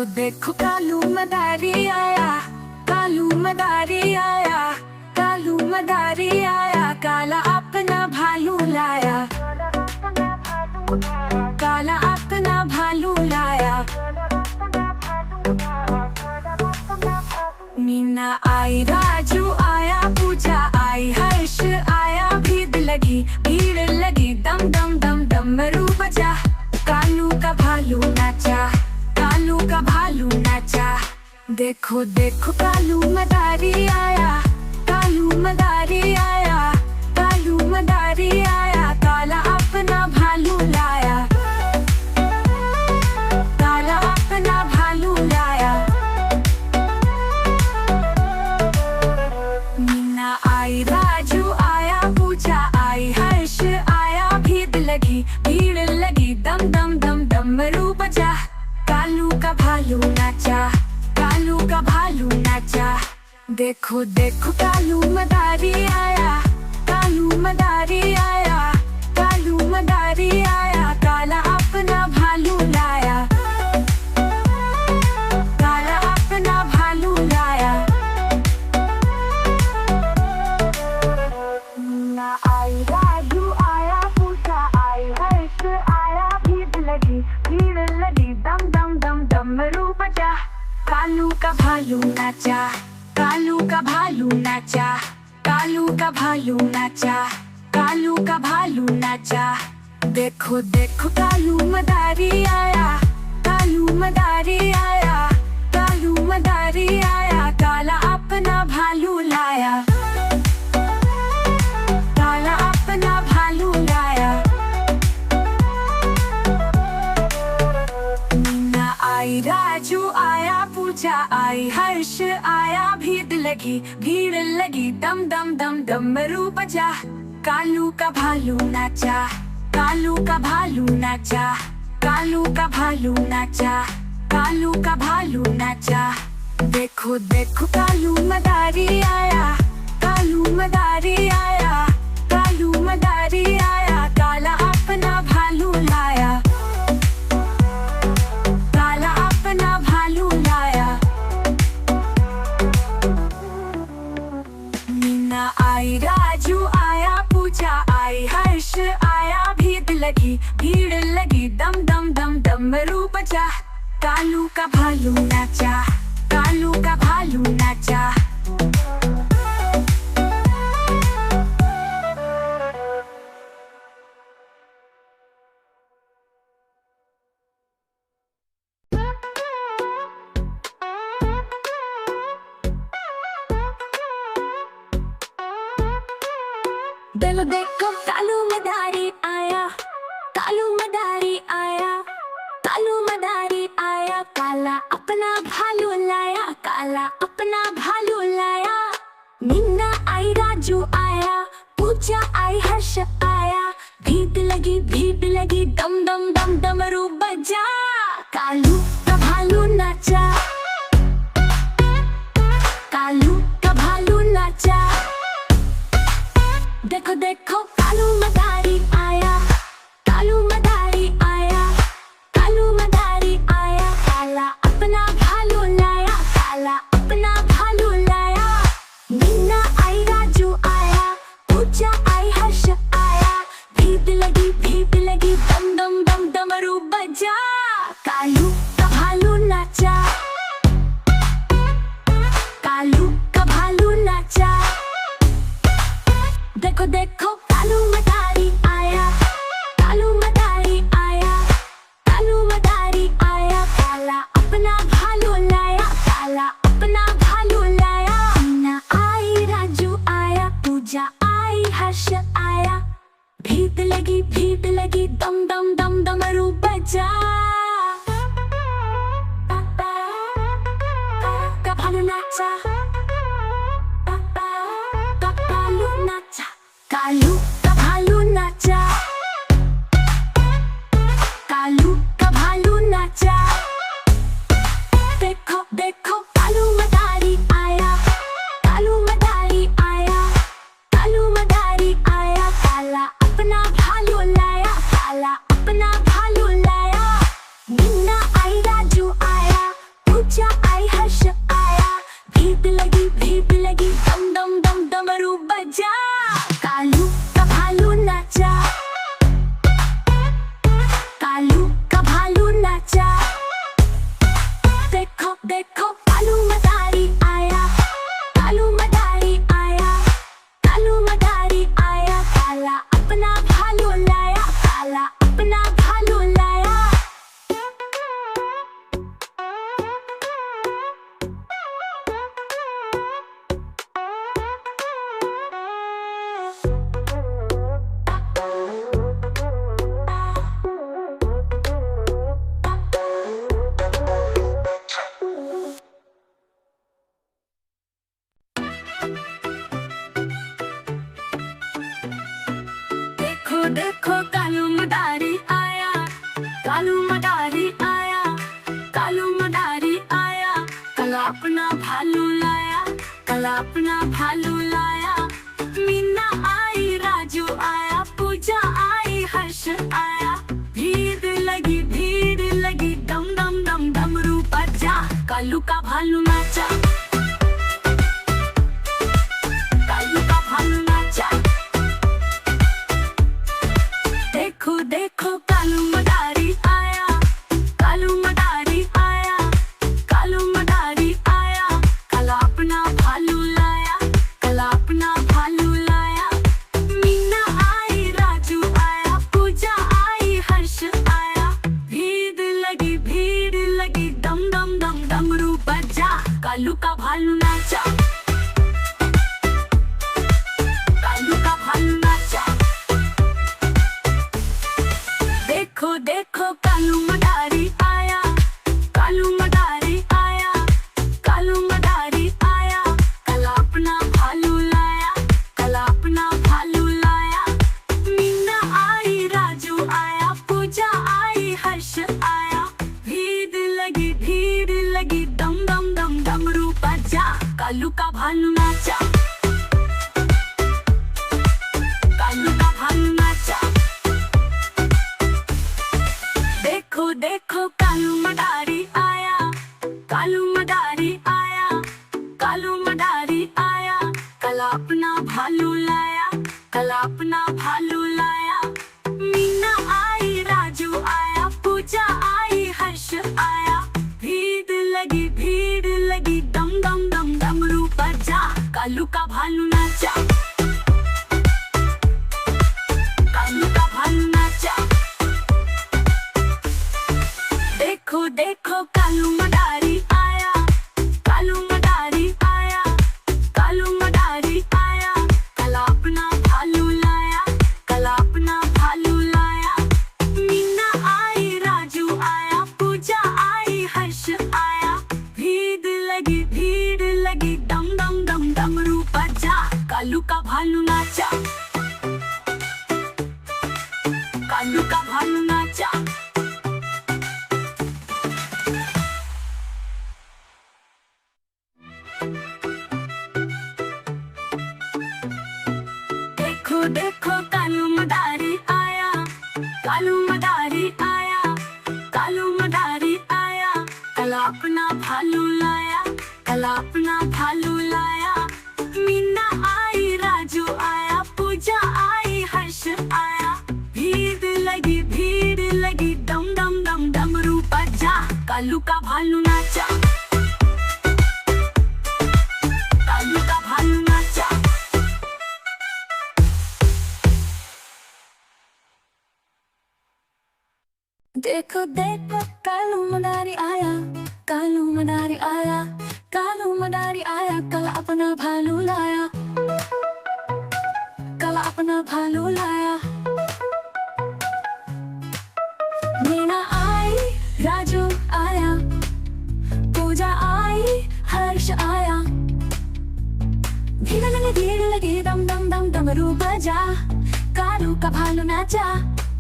देखो कालू मदारी आया, कालू मदारी आया, कालू मदारी आया, काला अपना भालू लाया, काला अपना भालू लाया। मीना आई, राजू आया, पूजा आई, हर्ष आया, भीड़ लगी, दम दम दम डमरू बजा, कालू का भालू नाचा, कालू का भालू नाचा। देखो देखो कालू मदारी आया, कालू मदारी आया, कालू मदारी आया, काला अपना भालू लाया, काला अपना भालू लाया। मीना आई, राजू आया, पूजा आई, हर्ष आया, भीड़ लगी, दम दम दम डमरू बजा, कालू का भालू नाचा, कालू का भालू नाचा। देखो देखो कालू मदारी आया, कालू मदारी आया, कालू मदारी आया, काला अपना भालू लाया, काला अपना भालू लाया। मीना आई, राजू आया, पूजा आई, हर्ष आया, भीड़ लगी, दम दम दम डमरू बजा, कालू का भालू नाचा, कालू का भालू नाचा, कालू का भालू नाचा, कालू का भालू नाचा। देखो देखो कालू मदारी आया, कालू मदारी आया, कालू मदारी आया, काला अपना भालू लाया, काला अपना भालू लाया। मीना आई, राजू आया, पूजा आई, हर्ष आया, भीड़ लगी, दम दम दम डमरू बजा, कालू का भालू नाचा, कालू का भालू नाचा, कालू का भालू नाचा, कालू का भालू नाचा। देखो देखो कालू मदारी आया, कालू मदारी आया, कालू मदारी आया, काला अपना भालू लाया, काला अपना भालू लाया। मीना आई, राजू आया, पूजा आई, हर्ष आया, भीड़ लगी, दम दम दम डमरू बजा, कालू का भालू नाचा, कालू का भालू नाचा। देखो देखो कालू मदारी आया, कालू मदारी आया, कालू मदारी आया, काला अपना भालू लाया, काला अपना भालू लाया। मीना आई, राजू आया, पूजा आई, हर्ष आया, भीड़ लगी, दम दम दम डमरू बजा, कालू का भालू नाचा, कालू का भालू नाचा। देखो देखो कालू मदारी आया, कालू मदारी आया, कालू मदारी आया, काला अपना भालू लाया, काला अपना भालू लाया। मीना आई, राजू आया, पूजा आई, हर्ष आया, भीड़ लगी, दम दम दम डमरू बजा, कालू का भालू नाचा, कालू का भालू नाचा। देखो देखो कालू मदारी आया, कालू मदारी आया, कालू मदारी आया, काला अपना भालू लाया, काला अपना भालू लाया। मीना आई, राजू आया, पूजा आई, हर्ष आया, भीड़ लगी, दम दम दम डमरू बजा, का भालू नाचा, कालू नाचा, कालू का भालू नाचा, कालू का भालू नाचा। देखो देखो कालू मदारी आया, कालू मदारी आया, कालू मदारी आया, काला अपना भालू लाया, काला अपना भालू लाया। मीना आई, राजू आया, देखो कालू मदारी आया, कालू मदारी आया, कालू मदारी आया। कल अपना भालू लाया, कल अपना भालू लाया। मीना आई, राजू आया, पूजा आई, हर्ष आया। भीड़ लगी दम दम दम डमरू बजा। कालू का भालू नाचा, कालू का भालू नाचा। देखो देखो कालू मदारी आया, कालू मदारी आया, कालू मदारी आया। कल अपना भालू लाया, कल अपना भालू लाया। मीना आई, राजू आया, पूजा आई, हर्ष आया। भीड़ लगी दम दम दम डमरू बजा। कालू का भालू नाचा, कालू का भालू नाचा। देखो देखो कालू मदारी आया, कालू मदारी आया, कालू मदारी आया। कल अपना भालू लाया, कल अपना भालू लाया। मीना आई, राजू आया, पूजा आई, हर्ष आया। भीड़ लगी दम दम दम डमरू बजा। कालू का भालू नाचा, कालू का भालू नाचा। देखो देखो कालू मदारी आया, कालू मदारी आया, कालू मदारी आया। कल अपना भालू लाया, कल अपना भालू लाया। मीना आई, राजू आया, पूजा आई, हर्ष आया। भीड़ लगी दम दम दम डमरू बजा। कालू का भालू नाचा, कालू का भालू नाचा। देखो देखो कालू मदारी आया, कालू मदारी आया, कालू मदारी आया। कल अपना भालू लाया, कल अपना भालू लाया। मीना आई, राजू आया, पूजा आई, हर्ष आया। भीड़ लगी दम दम दम डमरू बजा। कालू का भालू नाचा, कालू का भालू नाचा। देखो देखो कालू मदारी आया, कालू मदारी आया, कालू मदारी आया। कल अपना भालू लाया, कल अपना भालू लाया। मीना आई, राजू आया, पूजा आई, हर्ष आया। भीड़ लगी दम दम दम डमरू बजा। कालू का भालू नाचा, कालू का भालू नाचा। देखो देखो कालू मदारी आया, कालू मदारी आया, कालू मदारी आया। कल अपना भालू लाया, कल अपना भालू लाया। मीना आई, राजू आया, पूजा आई, हर्ष आया। भीड़ लगी दम दम दम डमरू बजा। कालू का भालू नाचा,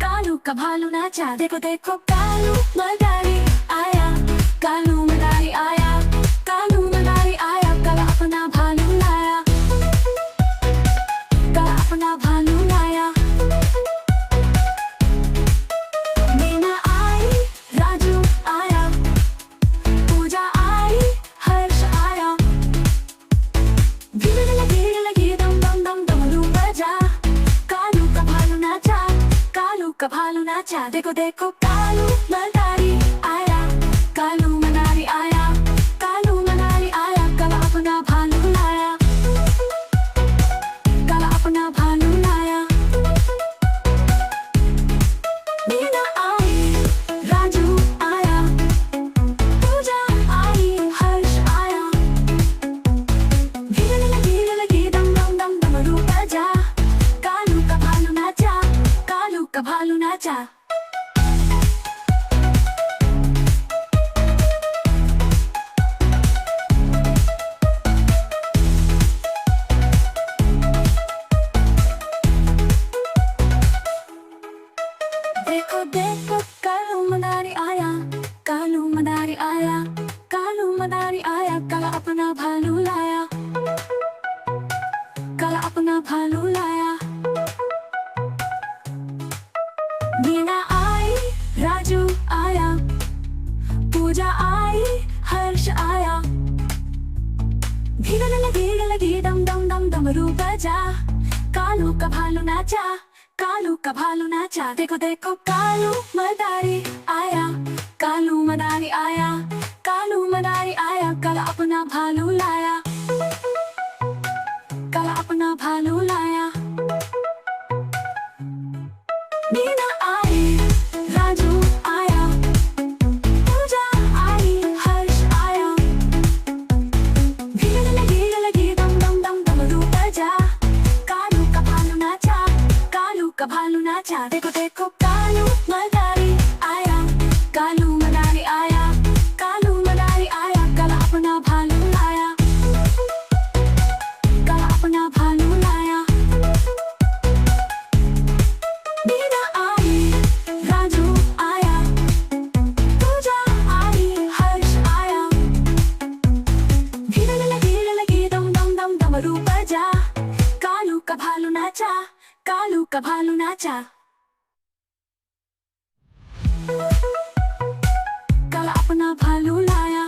कालू का भालू नाचा। देखो देखो कालू मदारी आया, कालू मदारी आया, कालू मदारी आया। कल अपना भालू लाया, कल अपना भालू लाया। मीना आई, राजू आया, पूजा आई, हर्ष आया। भीड़ लगी दम दम दम डमरू बजा। कालू का भालू नाचा, कालू का भालू नाचा। देखो देखो कालू मदारी आया, कालू मदारी आया, कालू मदारी आया। कल अपना भालू लाया, कल अपना भालू लाया। मीना आई, राजू आया, पूजा आई, हर्ष आया। भीड़ लगी दम दम दम डमरू बजा। कालू का भालू नाचा, कालू का भालू नाचा। अपना भालू लाया। मीना आई, राजू आया, पूजा आई, हर्ष आया। भीड़ लगी डम डम डम डमरू बजा, कालू का भालू नाचा, कालू का भालू नाचा। देखो देखो कालू मदारी आया, कालू मदारी आया, कालू मदारी आया। कल अपना भालू लाया, कल अपना भालू लाया। मीना आई, राजू आया, पूजा आई, हर्ष आया। भीड़ लगी डम डम डम डमरू बजा, कालू का भालू नाचा, कालू का भालू नाचा। देखो देखो कालू मदारी आया, कालू मदारी आया, कालू मदारी आया। कल अपना भालू लाया, कल अपना भालू लाया। मीना आई, राजू आया, पूजा आई, हर्ष आया। भीड़ लगी डम डम डम डमरू बजा, कालू का भालू नाचा, कालू का भालू नाचा। कल अपना भालू लाया।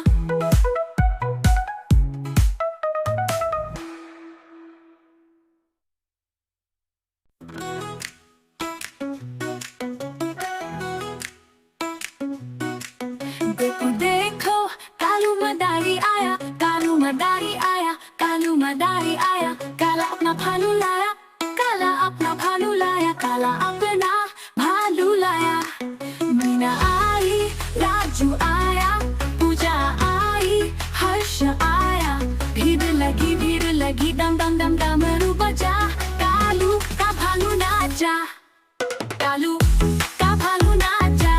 देखो देखो कालू मदारी आया, कालू मदारी आया, कालू मदारी आया। काला अपना भालू लाया, काला अपना भालू लाया, काला अपना भालू लाया। मीना आई, राजू आया, पूजा आई, हर्ष आया। भीड़ लगी डम डम डम डमरू बजा, कालू का भालू नाचा, कालू का भालू नाचा।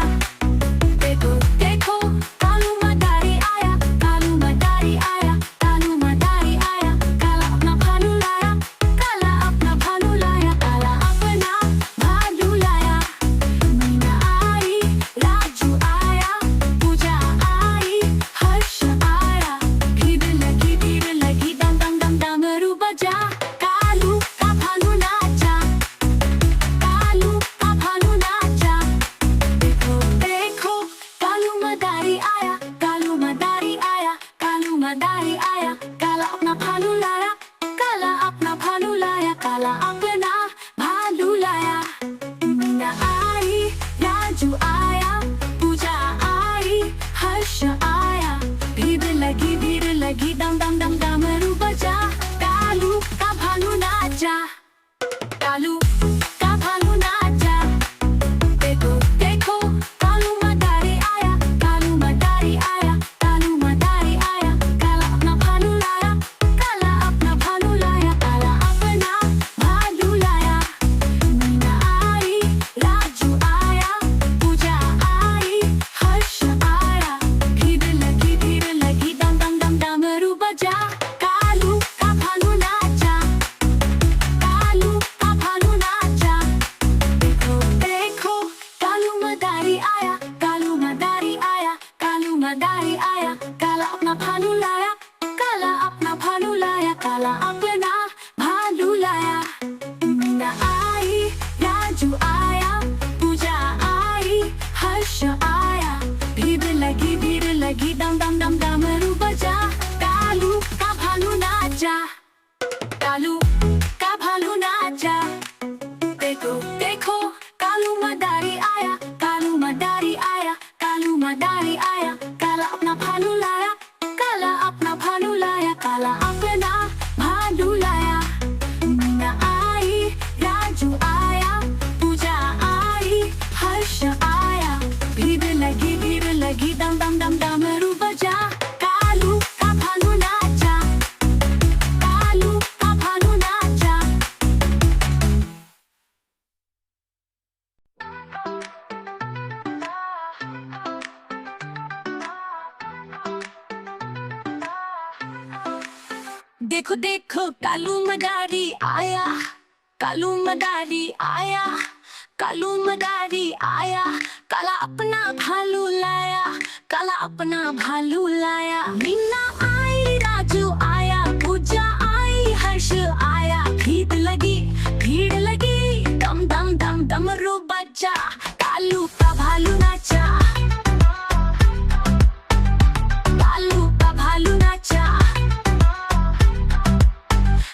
देखो देखो कालू मदारी आया, कालू मदारी आया, कालू मदारी आया। काला अपना भालू लाया, काला अपना भालू लाया, काला अपना भालू लाया। मीना आई, राजू आया, पूजा आई, हर्ष आया। भीड़ लगी डम डम डम डमरू बजा, कालू का भालू नाचा, कालू का भालू नाचा। देखो देखो कालू मदारी आया, कालू मदारी आया, कालू मदारी आया। काला अपना भालू लाया, काला अपना भालू लाया, काला अपना भालू लाया। मीना आई, राजू आया, पूजा आई, हर्ष आया। भीड़ लगी डम डम डम डमरू बजा, कालू का भालू नाचा, कालू का भालू नाचा। देखो देखो कालू मदारी आया, कालू मदारी आया, कालू मदारी आया। काला अपना भालू लाया, काला अपना भालू लाया, काला अपना भालू लाया। मीना आई, राजू आया, पूजा आई, हर्ष आया। भीड़ लगी डम डम डम डमरू बजा, कालू का भालू नाचा, कालू का भालू नाचा। देखो देखो कालू मदारी आया, कालू मदारी आया, कालू मदारी आया। काला अपना भालू लाया, काला अपना भालू लाया, काला अपना भालू लाया। मीना आई, राजू आया, पूजा आई, हर्ष आया। भीड़ लगी डम डम डम डमरू बजा, कालू का भालू नाचा, कालू का भालू नाचा। देखो देखो कालू मदारी आया, कालू मदारी आया, कालू मदारी आया। काला अपना भालू लाया, काला अपना भालू लाया, काला अपना भालू लाया। मीना आई, राजू आया, पूजा आई, हर्ष आया। भीड़ लगी डम डम डम डमरू बजा, कालू का भालू नाचा, कालू का भालू नाचा। देखो देखो कालू मदारी आया, कालू मदारी आया, कालू मदारी आया। काला अपना भालू लाया, काला अपना भालू लाया। मीना आई, राजू आया, पूजा आई, हर्ष आया। डमरू बजा, कालू का भालू नाचा, कालू का भालू नाचा।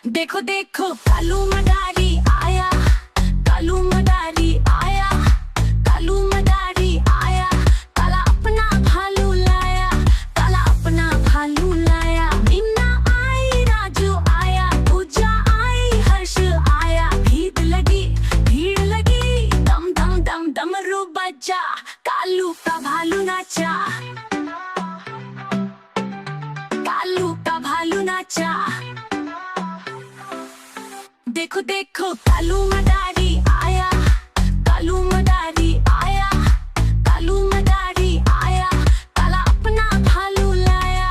देखो देखो कालू मदारी आया, कालू मदारी आया, कालू मदारी आया। काला अपना भालू लाया, काला अपना भालू लाया। मीना आई, राजू आया, पूजा आई, हर्ष आया। भीड़ लगी, दम दम दम डमरू बजा, कालू का भालू नाचा, कालू का भालू नाचा। देखो देखो कालू मदारी आया, कालू मदारी आया, कालू मदारी आया। काला अपना भालू लाया,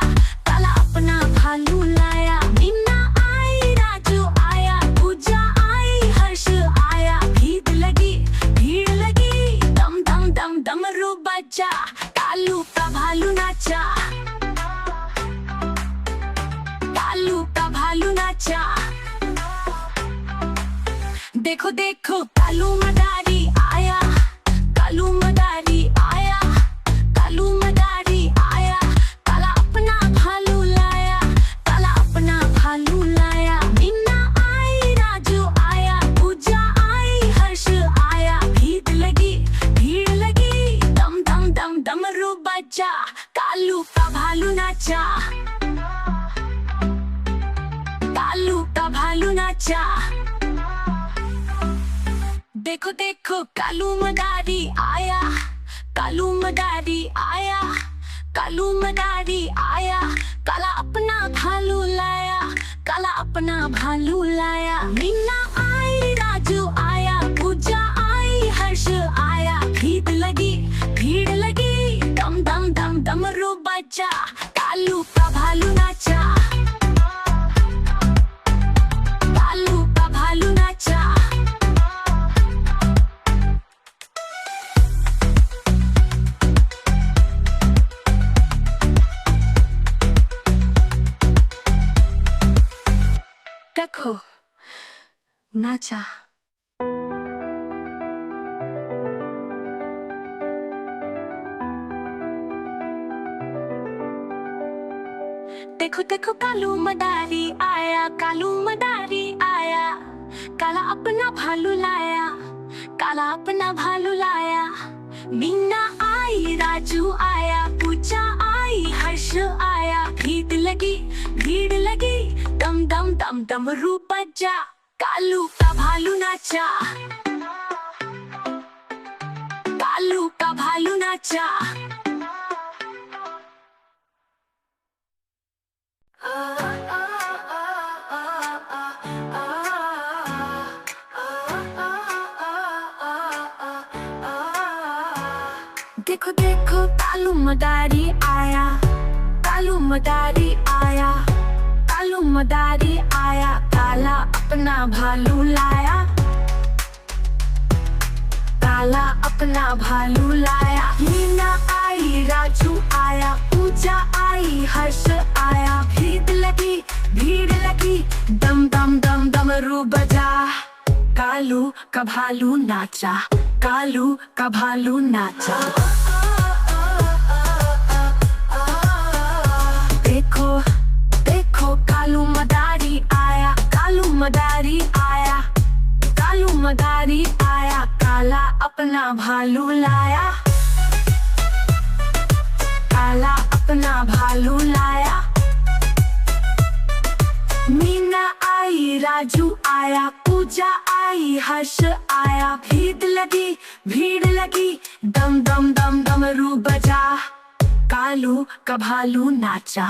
काला अपना भालू लाया। मीना आई, राजू आया, पूजा आई, हर्ष आया। भीड़ लगी, दम दम दम डमरू बजा, कालू का भालू नाचा, कालू का भालू नाचा। देखो देखो कालू मदारी आया, कालू मदारी आया, कालू मदारी आया। काला अपना भालू लाया, काला अपना भालू लाया। मीना आई, राजू आया, पूजा आई, हर्ष आया। भीड़ लगी, दम दम दम डमरू बजा, कालू का भालू नाचा, कालू का भालू नाचा। देखो देखो कालू मदारी आया, कालू मदारी आया, कालू मदारी आया। काला अपना भालू लाया, काला अपना भालू लाया। मीना आई, राजू आया, पूजा आई, हर्ष आया। भीड़ लगी, दम दम दम डमरू बजा, कालू का भालू नाचा, कालू का भालू नाचा। देखो नाचा। देखो देखो कालू मदारी आया, कालू मदारी आया। काला अपना भालू लाया, काला अपना भालू लाया। मीना आई, राजू आया, पूजा आई, हर्ष आया। भीड़ लगी, दम दम दम डमरू बजा, कालू का भालू नाचा, कालू का भालू नाचा। देखो देखो कालू मदारी आया, कालू मदारी आया, कालू मदारी आया। काला अपना भालू लाया, काला अपना भालू लाया। मीना आई, राजू आया, पूजा आई, हर्ष आया। भीड़ लगी, दम दम दम डमरू बजा, कालू का भालू नाचा, कालू का भालू नाचा। देखो देखो कालू मदारी आया, कालू मदारी आया, कालू मदारी आया। काला अपना भालू लाया, काला अपना भालू लाया। मीना आई, राजू आया, पूजा आई, हर्ष आया। भीड़ लगी, दम दम दम डमरू बजा, कालू का भालू नाचा,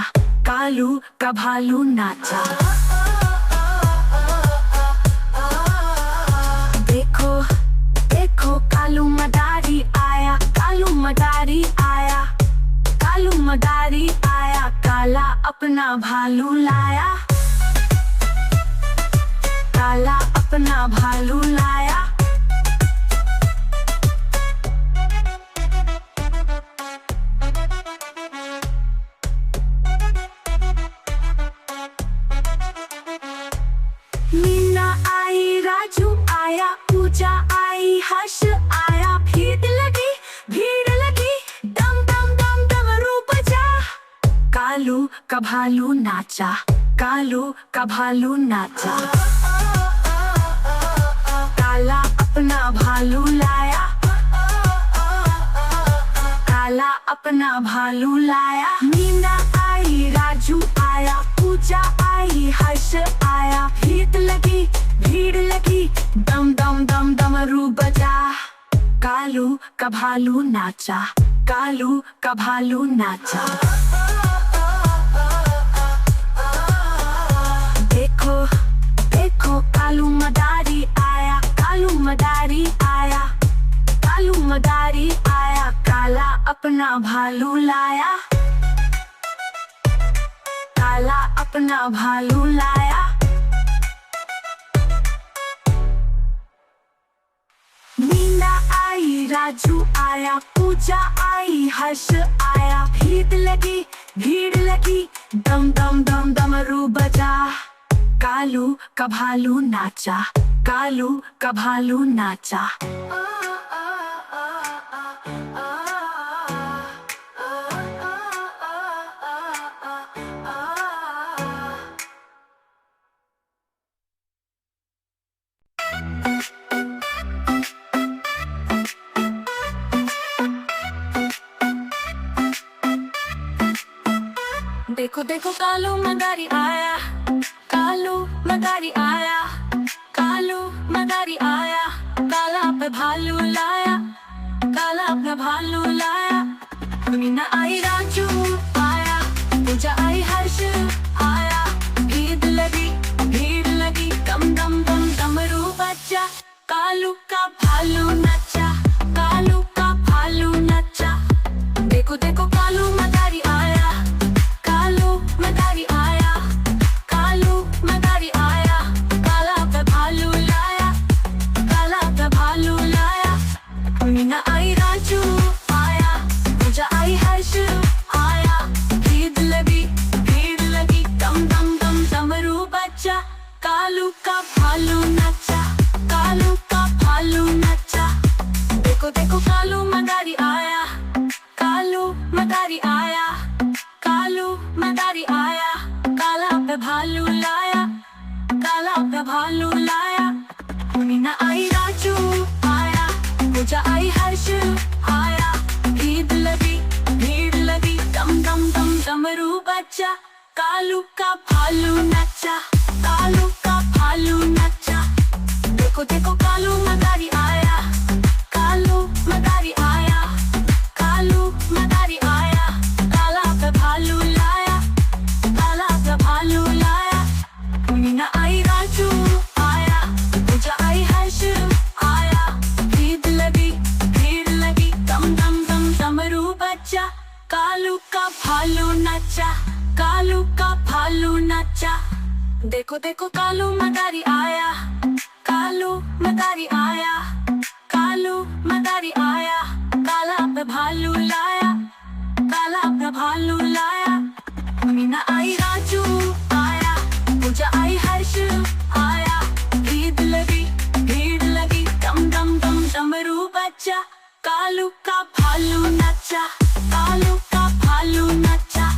कालू का भालू नाचा। देखो देखो कालू मदारी आया, कालू मदारी आया, कालू मदारी आया। काला अपना भालू लाया, काला अपना भालू लाया। मीना आई, राजू आया, पूजा आई, हर्ष का भालू नाचा, कालू का भालू नाचा। काला अपना भालू लाया, काला अपना भालू लाया। मीना आई, राजू आया, पूजा आई, हर्ष आया। भीड़ लगी, दम दम दम डमरू बजा। कालू का भालू नाचा, कालू का भालू नाचा। देखो देखो कालू मदारी आया, कालू मदारी आया, कालू मदारी आया। काला अपना भालू लाया, काला अपना भालू लाया। मीना आई, राजू आया, पूजा आई, हर्ष आया। भीड़ लगी, दम दम दम डमरू बजा। कालू का भालू नाचा, कालू का भालू नाचा। देखो देखो कालू मदारी आया, कालू मदारी आया, कालू मदारी आया। काला पे भालू लाया, काला पे भालू लाया। मीना आई, राजू आया, पूजा आई, हर्ष आया। भीड़ लगी, दम दम दम डमरू बजा। कालू का भालू नचा, कालू का भालू नचा। देखो देखो कालू मदारी आया, कालू मदारी आया, कालू मदारी आया। काला पे भालू लाया, काला पे भालू लाया। मीना आई, राजू आया, पूजा आई, हर्ष आया। भीड़ लगी, दम दम दम डमरू बजा। कालू का भालू नचा, कालू का भालू नचा। देखो देखो कालू मदारी आया, कालू मदारी आया, कालू मदारी आया। काला पे भालू लाया, काला पे भालू लाया। मीना आई, राजू आया, पूजा आई, हर्ष आया। भीड़ लगी, दम दम दम डमरू बजा। कालू का भालू नचा, कालू का भालू नचा। देखो देखो कालू मदारी आया, कालू मदारी आया, कालू मदारी आया। काला पे भालू लाया, काला पे भालू लाया। मीना आई, राजू आया, पूजा आई, हर्ष आया। भीड़ लगी, दम दम दम डमरू बजा। कालू का भालू नचा, कालू का भालू नचा। देखो देखो कालू मदारी आया, कालू मदारी आया, कालू मदारी आया। काला पे भालू लाया, काला पे भालू लाया। मीना आई, राजू आया, पूजा आई, हर्ष आया। भीड़ लगी, दम दम दम डमरू बजा। कालू का भालू नचा, कालू का भालू नचा।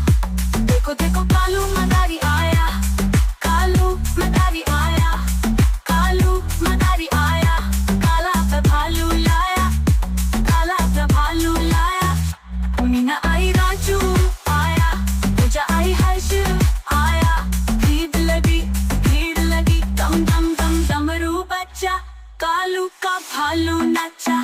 देखो देखो कालू मदारी आया, कालू मदारी आया, कालू मदारी आया। काला पे भालू लाया, काला पे भालू लाया। मीना आई, राजू आया, पूजा आई, हर्ष आया। भीड़ लगी, दम दम दम डमरू बजा। कालू का भालू नचा।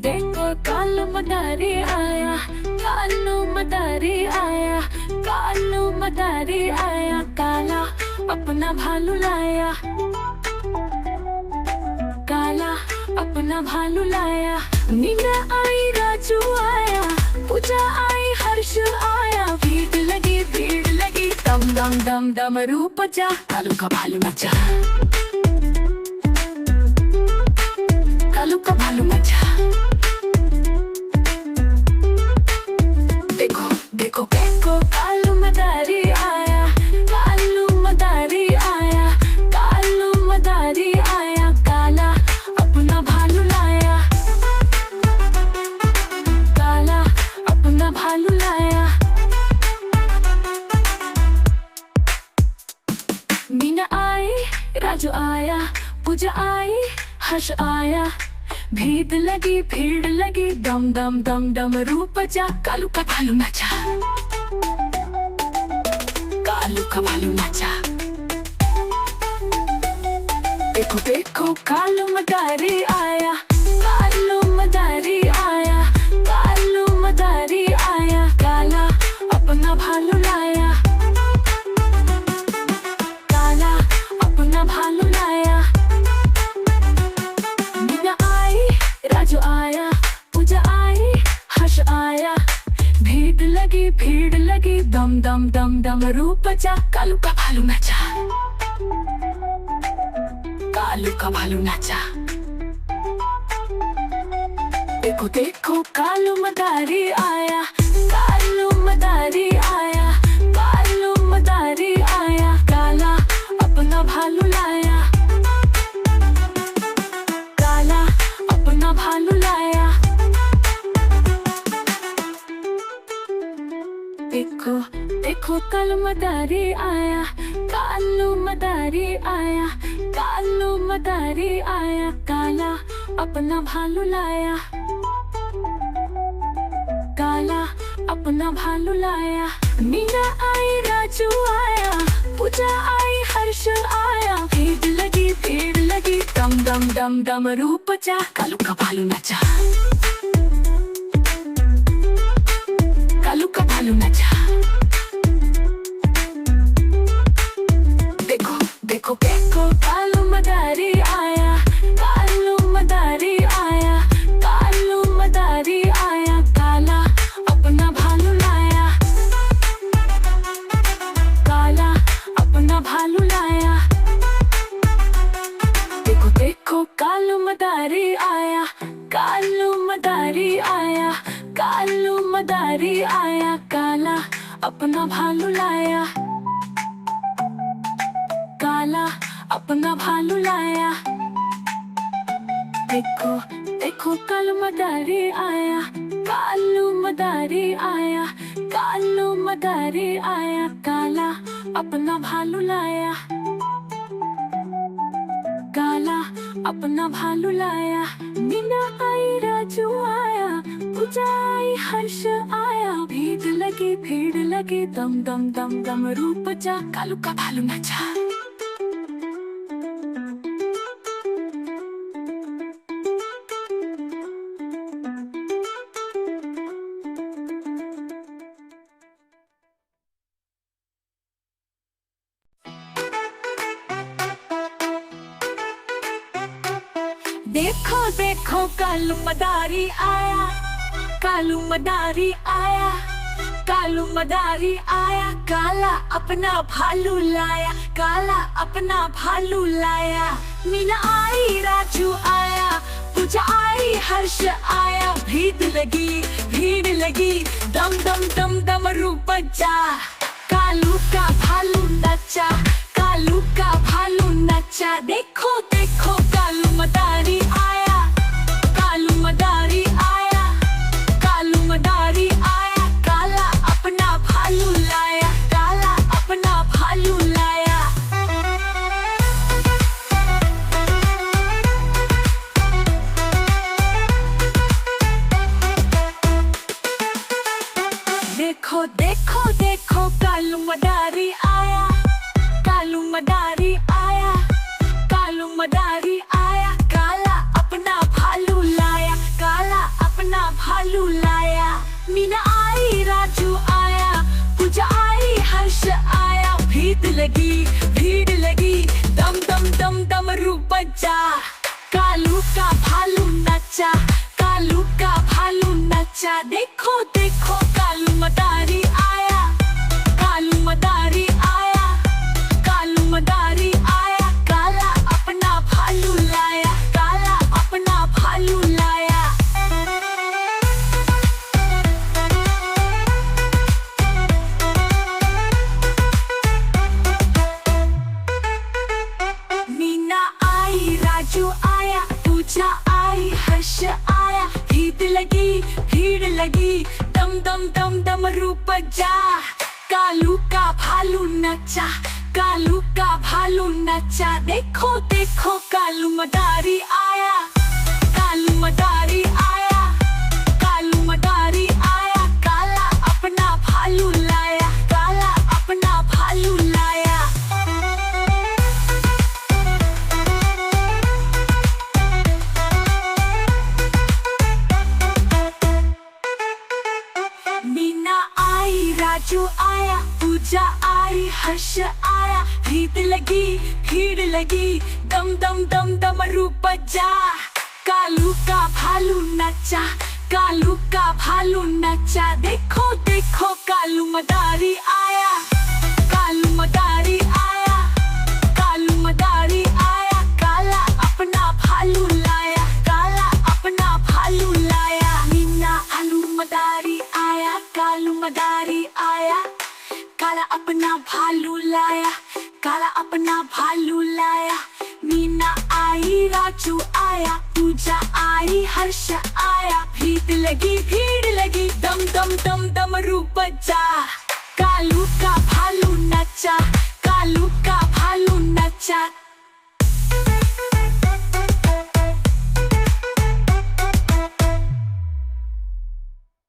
देखो कालू मदारी आया, कालू मदारी आया, कालू मदारी आया। काला अपना भालू लाया, काला अपना भालू लाया। मीना आई, राजू आया, पूजा आई, हर्ष आया। भीड़ लगी, दम दम दम डमरू बजा। कालू का भालू नचा, कालू का भालू नचा। देखो देखो कालू मदारी आई हर्ष आया, भीड़ लगी दम दम दम डमरू बजा, कालू का भालू नाचा, कालू का भालू नाचा। देखो देखो कालू मदारी आया, कालू मदारी आया, कालू मदारी आया, काला अपना भालू लाया, काला अपना भालू लाया। मीना आई, राजू आया, पूजा आई, हर्ष आया, भीड़ लगी दम दम दम डमरू बजा, कालू का भालू नाचा, कालू का भालू नाचा। देखो देखो कालू मदारी आया, कालू मदारी आया, कालू मदारी आया, काला अपना भालू लाया, काला अपना भालू लाया। देखो देखो कालू मदारी आया, कालू मदारी आया, कालू मदारी आया, काला अपना भालू लाया, काला अपना भालू लाया। मीना आई, राजू आया, पूजा आई, हर्ष आया, भीड़ लगी दम दम दम डमरू बजा, कालू का भालू नाचा, कालू का भालू नाचा। देखो देखो देखो कालू मदारी आया, कालू मदारी आया, कालू मदारी आया, काला अपना भालू लाया, काला अपना भालू लाया। देखो देखो कालू मदारी आया, कालू मदारी आया, कालू मदारी आया, काला अपना भालू लाया, काला अपना भालू लाया। देखो देखो कालू मदारी आया, कालू मदारी आया, कालू मदारी आया, काला अपना भालू लाया, काला अपना भालू लाया। मीना आई, राजू आया, पूजा आई, हर्ष आया, भीड़ लगी दम दम दम डमरू बजा, कालू का भालू नाचा। देखो देखो कालू मदारी आया, कालू मदारी आया, कालू मदारी आया, काला अपना भालू लाया, काला अपना भालू लाया। मीना आई, राजू आया, पूजा आई, हर्ष आया, भीड़ लगी दम दम दम डमरू बजा, कालू का भालू नाचा, कालू का भालू नाचा। देखो देखो कालू मदारी आया, कालू मदारी आया, कालू मदारी आया, काला अपना भालू लाया, काला अपना भालू लाया। देखो देखो देखो कालू मदारी आया, कालू मदारी आया, कालू मदारी आया, काला अपना भालू लाया, काला अपना भालू लाया। मीना आई, राजू आया, पूजा आई, हर्ष आया, भीड़ लगी दम दम दम डमरू बजा, कालू का भालू नाचा, कालू का भालू नाचा। देखो देखो कालू मदारी आया, कालू मदारी आया, कालू मदारी आया, काला अपना भालू लाया, काला अपना भालू लाया। मीना आई, राजू आया, पूजा आई, हर्ष आया, भीड़ लगी दम दम दम डमरू बजा, कालू का भालू नाचा, कालू का भालू नचा, देखो देखो कालू मदारी आया, कालू मदारी आया, कालू मदारी आया, काला अपना भालू लाया, काला अपना भालू लाया। मीना आई, राजू आया, पूजा आई, हर्ष आया, भीड़ लगी, दम दम दम डमरू बजा, कालू का भालू नचा, कालू का भालू नचा, देखो देखो कालू मदारी आया, कालू मदारी आया, कालू मदारी आया, काला अपना भालू लाया, काला अपना भालू लाया। मीना आलू मदारी आया, कालू मदारी आया, काला अपना भालू लाया, काला अपना भालू लाया। मीना आई, राजू आया, पूजा आई, हर्ष आया, भीड़ लगी,